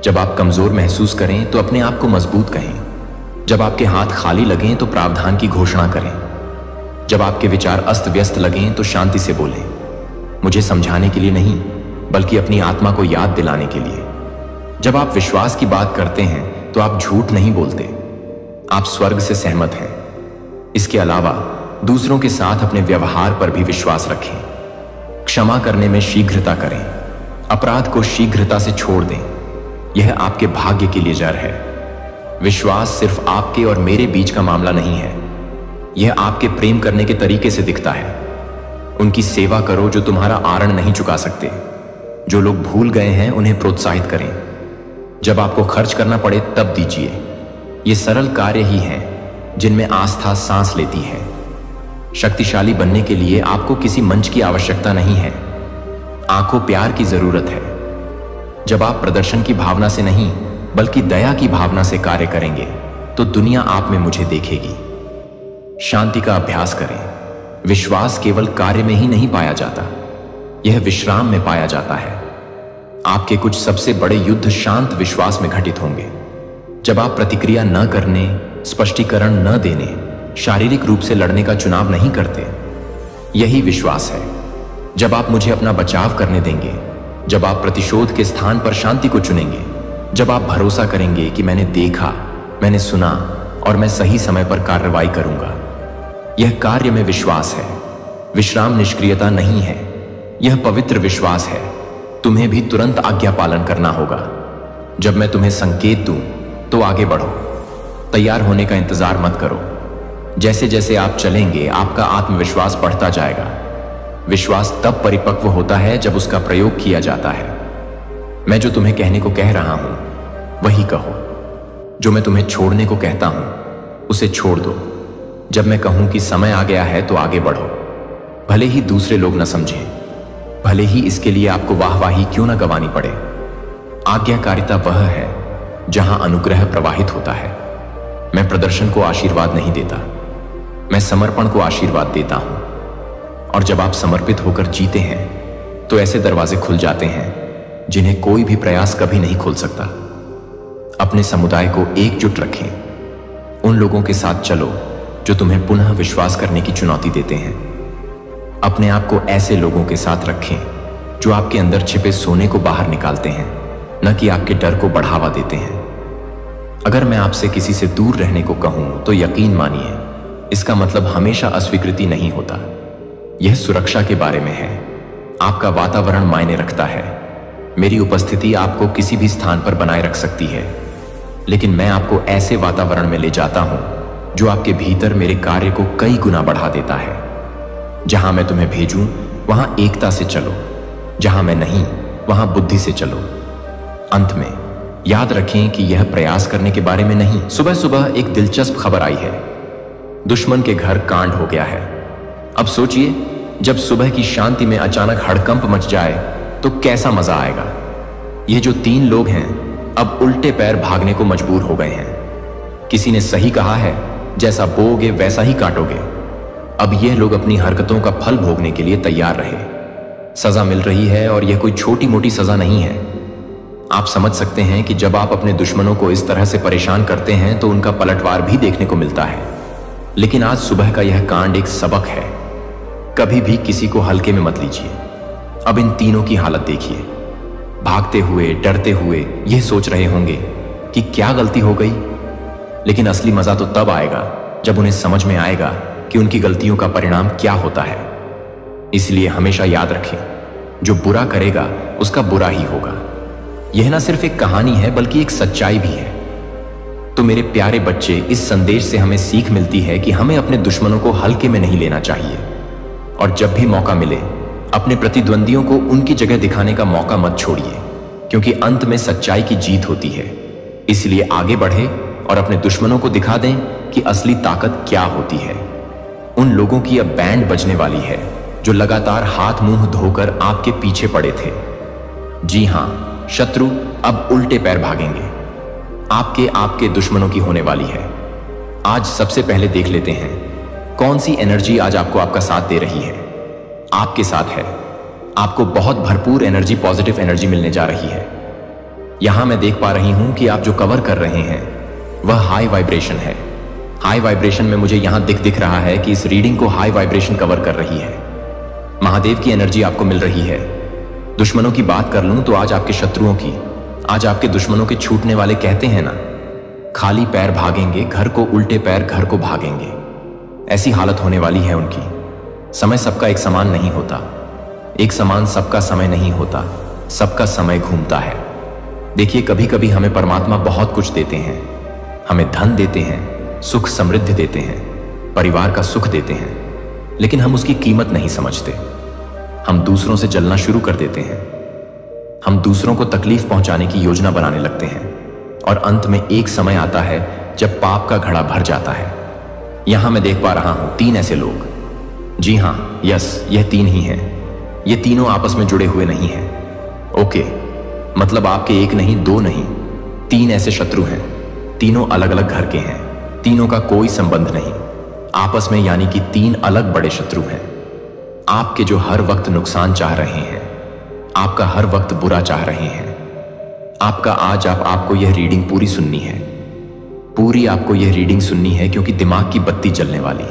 जब आप कमजोर महसूस करें तो अपने आप को मजबूत कहें। जब आपके हाथ खाली लगें तो प्रावधान की घोषणा करें। जब आपके विचार अस्त व्यस्त लगें तो शांति से बोलें। मुझे समझाने के लिए नहीं, बल्कि अपनी आत्मा को याद दिलाने के लिए। जब आप विश्वास की बात करते हैं तो आप झूठ नहीं बोलते, आप स्वर्ग से सहमत हैं। इसके अलावा दूसरों के साथ अपने व्यवहार पर भी विश्वास रखें। क्षमा करने में शीघ्रता करें, अपराध को शीघ्रता से छोड़ दें। यह आपके भाग्य के लिए जड़ है। विश्वास सिर्फ आपके और मेरे बीच का मामला नहीं है, यह आपके प्रेम करने के तरीके से दिखता है। उनकी सेवा करो जो तुम्हारा आरण नहीं चुका सकते। जो लोग भूल गए हैं उन्हें प्रोत्साहित करें। जब आपको खर्च करना पड़े तब दीजिए। ये सरल कार्य ही हैं जिनमें आस्था सांस लेती है। शक्तिशाली बनने के लिए आपको किसी मंच की आवश्यकता नहीं है, आंखों प्यार की जरूरत है। जब आप प्रदर्शन की भावना से नहीं बल्कि दया की भावना से कार्य करेंगे तो दुनिया आप में मुझे देखेगी। शांति का अभ्यास करें। विश्वास केवल कार्य में ही नहीं पाया जाता, यह विश्राम में पाया जाता है। आपके कुछ सबसे बड़े युद्ध शांत विश्वास में घटित होंगे। जब आप प्रतिक्रिया न करने, स्पष्टीकरण न देने, शारीरिक रूप से लड़ने का चुनाव नहीं करते, यही विश्वास है। जब आप मुझे अपना बचाव करने देंगे, जब आप प्रतिशोध के स्थान पर शांति को चुनेंगे, जब आप भरोसा करेंगे कि मैंने देखा, मैंने सुना और मैं सही समय पर कार्रवाई करूंगा, यह कार्य में विश्वास है। विश्राम निष्क्रियता नहीं है, यह पवित्र विश्वास है। तुम्हें भी तुरंत आज्ञा पालन करना होगा। जब मैं तुम्हें संकेत दूं तो आगे बढ़ो। तैयार होने का इंतजार मत करो। जैसे जैसे आप चलेंगे, आपका आत्मविश्वास बढ़ता जाएगा। विश्वास तब परिपक्व होता है जब उसका प्रयोग किया जाता है। मैं जो तुम्हें कहने को कह रहा हूं वही कहो। जो मैं तुम्हें छोड़ने को कहता हूं उसे छोड़ दो। जब मैं कहूं कि समय आ गया है तो आगे बढ़ो, भले ही दूसरे लोग न समझें, भले ही इसके लिए आपको वाहवाही क्यों न गंवानी पड़े। आज्ञाकारिता वह है जहां अनुग्रह प्रवाहित होता है। मैं प्रदर्शन को आशीर्वाद नहीं देता, मैं समर्पण को आशीर्वाद देता हूं। और जब आप समर्पित होकर जीते हैं तो ऐसे दरवाजे खुल जाते हैं जिन्हें कोई भी प्रयास कभी नहीं खोल सकता। अपने समुदाय को एकजुट रखें। उन लोगों के साथ चलो जो तुम्हें पुनः विश्वास करने की चुनौती देते हैं। अपने आप को ऐसे लोगों के साथ रखें जो आपके अंदर छिपे सोने को बाहर निकालते हैं, न कि आपके डर को बढ़ावा देते हैं। अगर मैं आपसे किसी से दूर रहने को कहूं तो यकीन मानिए, इसका मतलब हमेशा अस्वीकृति नहीं होता। यह सुरक्षा के बारे में है। आपका वातावरण मायने रखता है। मेरी उपस्थिति आपको किसी भी स्थान पर बनाए रख सकती है, लेकिन मैं आपको ऐसे वातावरण में ले जाता हूं जो आपके भीतर मेरे कार्य को कई गुना बढ़ा देता है। जहां मैं तुम्हें भेजूं वहां एकता से चलो, जहां मैं नहीं वहां बुद्धि से चलो। अंत में याद रखें कि यह प्रयास करने के बारे में नहीं। सुबह सुबह एक दिलचस्प खबर आई है, दुश्मन के घर कांड हो गया है। अब सोचिए, जब सुबह की शांति में अचानक हड़कंप मच जाए तो कैसा मजा आएगा। ये जो 3 लोग हैं अब उल्टे पैर भागने को मजबूर हो गए हैं। किसी ने सही कहा है, जैसा बोओगे वैसा ही काटोगे। अब ये लोग अपनी हरकतों का फल भोगने के लिए तैयार रहे। सजा मिल रही है और यह कोई छोटी मोटी सजा नहीं है। आप समझ सकते हैं कि जब आप अपने दुश्मनों को इस तरह से परेशान करते हैं तो उनका पलटवार भी देखने को मिलता है। लेकिन आज सुबह का यह कांड एक सबक है। कभी भी किसी को हल्के में मत लीजिए। अब इन तीनों की हालत देखिए। भागते हुए, डरते हुए यह सोच रहे होंगे कि क्या गलती हो गई। लेकिन असली मजा तो तब आएगा जब उन्हें समझ में आएगा कि उनकी गलतियों का परिणाम क्या होता है। इसलिए हमेशा याद रखें, जो बुरा करेगा उसका बुरा ही होगा। यह ना सिर्फ एक कहानी है बल्कि एक सच्चाई भी है। तो मेरे प्यारे बच्चे, इस संदेश से हमें सीख मिलती है कि हमें अपने दुश्मनों को हल्के में नहीं लेना चाहिए। और जब भी मौका मिले, अपने प्रतिद्वंदियों को उनकी जगह दिखाने का मौका मत छोड़िए, क्योंकि अंत में सच्चाई की जीत होती है। इसलिए आगे बढ़े और अपने दुश्मनों को दिखा दें कि असली ताकत क्या होती है। उन लोगों की अब बैंड बजने वाली है जो लगातार हाथ मुंह धोकर आपके पीछे पड़े थे। जी हां, शत्रु अब उल्टे पैर भागेंगे। आपके दुश्मनों की होने वाली है। आज सबसे पहले देख लेते हैं कौन सी एनर्जी आज आपको आपका साथ दे रही है। आपके साथ है। आपको बहुत भरपूर एनर्जी, पॉजिटिव एनर्जी मिलने जा रही है। यहां मैं देख पा रही हूं कि आप जो कवर कर रहे हैं वह हाई वाइब्रेशन है। हाई वाइब्रेशन में मुझे यहां दिख रहा है कि इस रीडिंग को हाई वाइब्रेशन कवर कर रही है। महादेव की एनर्जी आपको मिल रही है। दुश्मनों की बात कर लूं तो आज आपके शत्रुओं की, आज आपके दुश्मनों के छूटने वाले कहते हैं ना, खाली पैर भागेंगे घर को, उल्टे पैर घर को भागेंगे। ऐसी हालत होने वाली है उनकी। समय सबका एक समान नहीं होता। एक समान सबका समय नहीं होता। सबका समय घूमता है। देखिए, कभी कभी हमें परमात्मा बहुत कुछ देते हैं। हमें धन देते हैं, सुख समृद्धि देते हैं, परिवार का सुख देते हैं, लेकिन हम उसकी कीमत नहीं समझते। हम दूसरों से जलना शुरू कर देते हैं। हम दूसरों को तकलीफ पहुंचाने की योजना बनाने लगते हैं और अंत में एक समय आता है जब पाप का घड़ा भर जाता है। यहां मैं देख पा रहा हूं 3 ऐसे लोग। जी हां, यस, यह 3 ही हैं। ये तीनों आपस में जुड़े हुए नहीं हैं। ओके, मतलब आपके 1 नहीं, 2 नहीं, 3 ऐसे शत्रु हैं। तीनों अलग अलग घर के हैं। तीनों का कोई संबंध नहीं। आपस में, यानी कि 3 अलग बड़े शत्रु हैं आपके, जो हर वक्त नुकसान चाह रहे हैं, आपका हर वक्त बुरा चाह रहे हैं। आज आपको यह रीडिंग पूरी सुननी है, पूरी आपको यह रीडिंग सुननी है, क्योंकि दिमाग की बत्ती जलने वाली।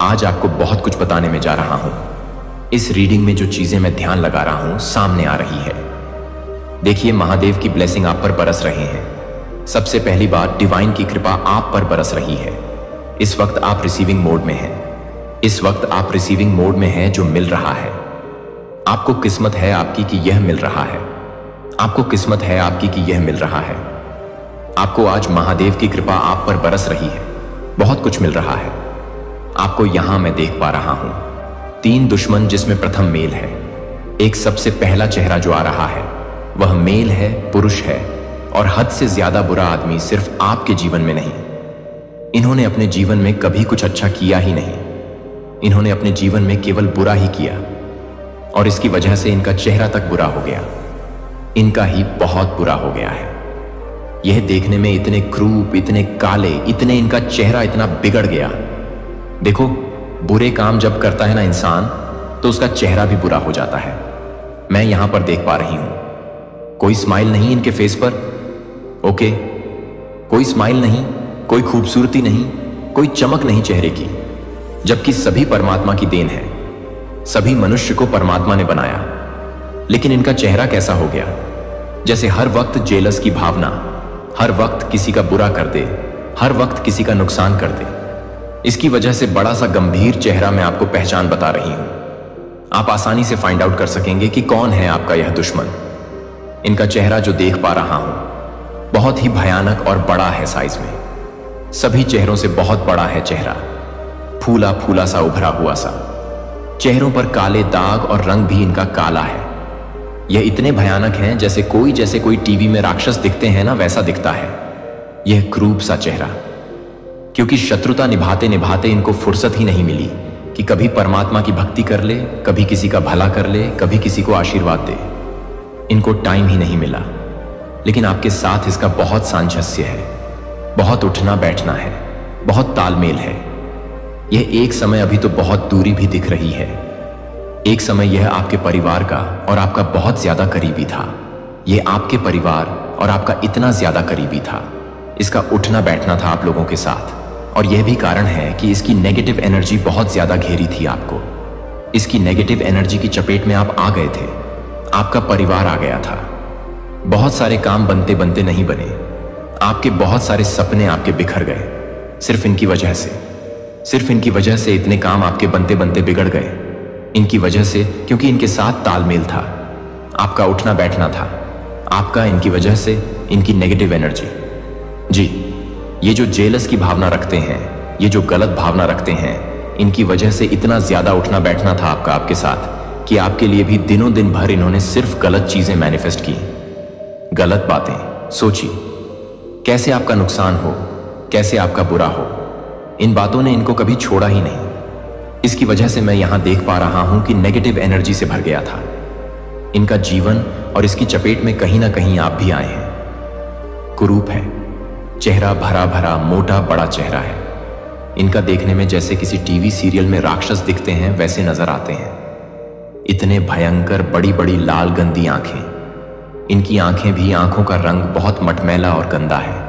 आज आपको बहुत कुछ बताने में जा रहा हूं। इस रीडिंग में जो चीजें मैं ध्यान लगा रहा हूं सामने आ रही है। देखिए, महादेव की ब्लेसिंग आप पर बरस रहे हैं। सबसे पहली बात, डिवाइन की कृपा आप पर बरस रही है। इस वक्त आप रिसीविंग मोड में हैं। इस वक्त आप रिसीविंग मोड में हैं, जो मिल रहा है। आपको किस्मत है आपकी कि यह मिल रहा है। आपको किस्मत है आपकी कि यह मिल रहा है। आपको आज महादेव की कृपा आप पर बरस रही है। बहुत कुछ मिल रहा है आपको। यहां मैं देख पा रहा हूं 3 दुश्मन, जिसमें प्रथम मेल है। एक सबसे पहला चेहरा जो आ रहा है वह मेल है, पुरुष है, और हद से ज्यादा बुरा आदमी सिर्फ आपके जीवन में नहीं। इन्होंने अपने जीवन में कभी कुछ अच्छा किया ही नहीं। इन्होंने अपने जीवन में केवल बुरा ही किया, और इसकी वजह से इनका चेहरा तक बुरा हो गया। इनका ही बहुत बुरा हो गया है। यह देखने में इतने क्रूप, इतने काले, इतने, इनका चेहरा इतना बिगड़ गया। देखो, बुरे काम जब करता है ना इंसान, तो उसका चेहरा भी बुरा हो जाता है। मैं यहां पर देख पा रही हूं कोई स्माइल नहीं इनके फेस पर। ओके, कोई स्माइल नहीं, कोई खूबसूरती नहीं, कोई चमक नहीं चेहरे की, जबकि सभी परमात्मा की देन है। सभी मनुष्य को परमात्मा ने बनाया, लेकिन इनका चेहरा कैसा हो गया? जैसे हर वक्त जेलस की भावना, हर वक्त किसी का बुरा कर दे, हर वक्त किसी का नुकसान कर दे। इसकी वजह से बड़ा सा गंभीर चेहरा मैं आपको पहचान बता रही हूं। आप आसानी से फाइंड आउट कर सकेंगे कि कौन है आपका यह दुश्मन। इनका चेहरा जो देख पा रहा हूं बहुत ही भयानक और बड़ा है साइज में। सभी चेहरों से बहुत बड़ा है चेहरा, फूला फूला सा, उभरा हुआ सा। चेहरों पर काले दाग और रंग भी इनका काला है। यह इतने भयानक हैं जैसे कोई टीवी में राक्षस दिखते हैं ना, वैसा दिखता है यह क्रूप सा चेहरा। क्योंकि शत्रुता निभाते निभाते इनको फुर्सत ही नहीं मिली कि कभी परमात्मा की भक्ति कर ले, कभी किसी का भला कर ले, कभी किसी को आशीर्वाद दे। इनको टाइम ही नहीं मिला। लेकिन आपके साथ इसका बहुत सामंजस्य है, बहुत उठना बैठना है, बहुत तालमेल है। यह एक समय अभी तो बहुत दूरी भी दिख रही है। एक समय यह आपके परिवार का और आपका बहुत ज्यादा करीबी था। यह आपके परिवार और आपका इतना ज्यादा करीबी था। इसका उठना बैठना था आप लोगों के साथ, और यह भी कारण है कि इसकी नेगेटिव एनर्जी बहुत ज्यादा घेरी थी आपको। इसकी नेगेटिव एनर्जी की चपेट में आप आ गए थे। आपका परिवार आ गया था। बहुत सारे काम बनते बनते नहीं बने। आपके बहुत सारे सपने आपके बिखर गए सिर्फ इनकी वजह से। सिर्फ इनकी वजह से इतने काम आपके बनते बनते बिगड़ गए। इनकी वजह से, क्योंकि इनके साथ तालमेल था, आपका उठना बैठना था आपका, इनकी वजह से, इनकी नेगेटिव एनर्जी। जी, ये जो जेलस की भावना रखते हैं, ये जो गलत भावना रखते हैं, इनकी वजह से इतना ज्यादा उठना बैठना था आपका आपके साथ कि आपके लिए भी दिनों दिन भर इन्होंने सिर्फ गलत चीजें मैनिफेस्ट की, गलत बातें सोची, कैसे आपका नुकसान हो, कैसे आपका बुरा हो। इन बातों ने इनको कभी छोड़ा ही नहीं। इसकी वजह से मैं यहां देख पा रहा हूं कि नेगेटिव एनर्जी से भर गया था इनका जीवन, और इसकी चपेट में कहीं ना कहीं आप भी आए हैं। कुरूप है चेहरा, भरा भरा मोटा बड़ा चेहरा है इनका। देखने में जैसे किसी टीवी सीरियल में राक्षस दिखते हैं वैसे नजर आते हैं। इतने भयंकर बड़ी बड़ी लाल गंदी आंखें। इनकी आंखें भी, आंखों का रंग बहुत मटमैला और गंदा है।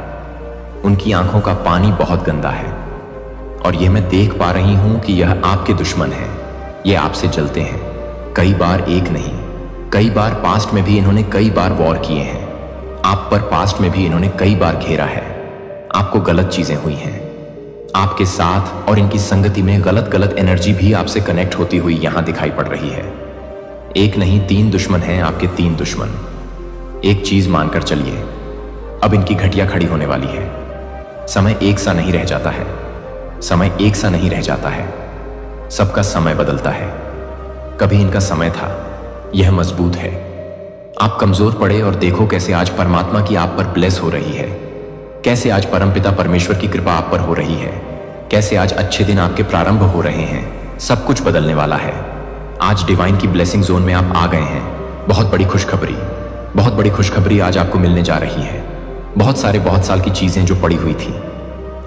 उनकी आंखों का पानी बहुत गंदा है, और यह मैं देख पा रही हूं कि यह आपके दुश्मन हैं। ये आपसे जलते हैं। कई बार एक नहीं, कई बार पास्ट में भी इन्होंने कई बार वॉर किए हैं आप पर। पास्ट में भी इन्होंने कई बार घेरा है आपको। गलत चीजें हुई हैं आपके साथ, और इनकी संगति में गलत गलत एनर्जी भी आपसे कनेक्ट होती हुई यहां दिखाई पड़ रही है। एक नहीं 3 दुश्मन हैं आपके, 3 दुश्मन। एक चीज मानकर चलिए, अब इनकी घटिया खड़ी होने वाली है। समय एक सा नहीं रह जाता है। समय एक सा नहीं रह जाता है। सबका समय बदलता है। कभी इनका समय था, यह मजबूत है। आप कमजोर पड़े और देखो कैसे आज परमात्मा की आप पर ब्लेस हो रही है। कैसे आज परमपिता परमेश्वर की कृपा आप पर हो रही है। कैसे आज अच्छे दिन आपके प्रारंभ हो रहे हैं। सब कुछ बदलने वाला है। आज डिवाइन की ब्लेसिंग जोन में आप आ गए हैं। बहुत बड़ी खुशखबरी, बहुत बड़ी खुशखबरी आज आपको मिलने जा रही है। बहुत साल की चीजें जो पड़ी हुई थी,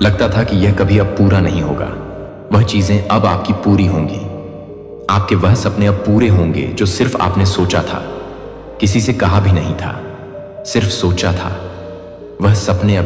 लगता था कि यह कभी अब पूरा नहीं होगा, वह चीजें अब आपकी पूरी होंगी। आपके वह सपने अब पूरे होंगे जो सिर्फ आपने सोचा था, किसी से कहा भी नहीं था, सिर्फ सोचा था। वह सपने अब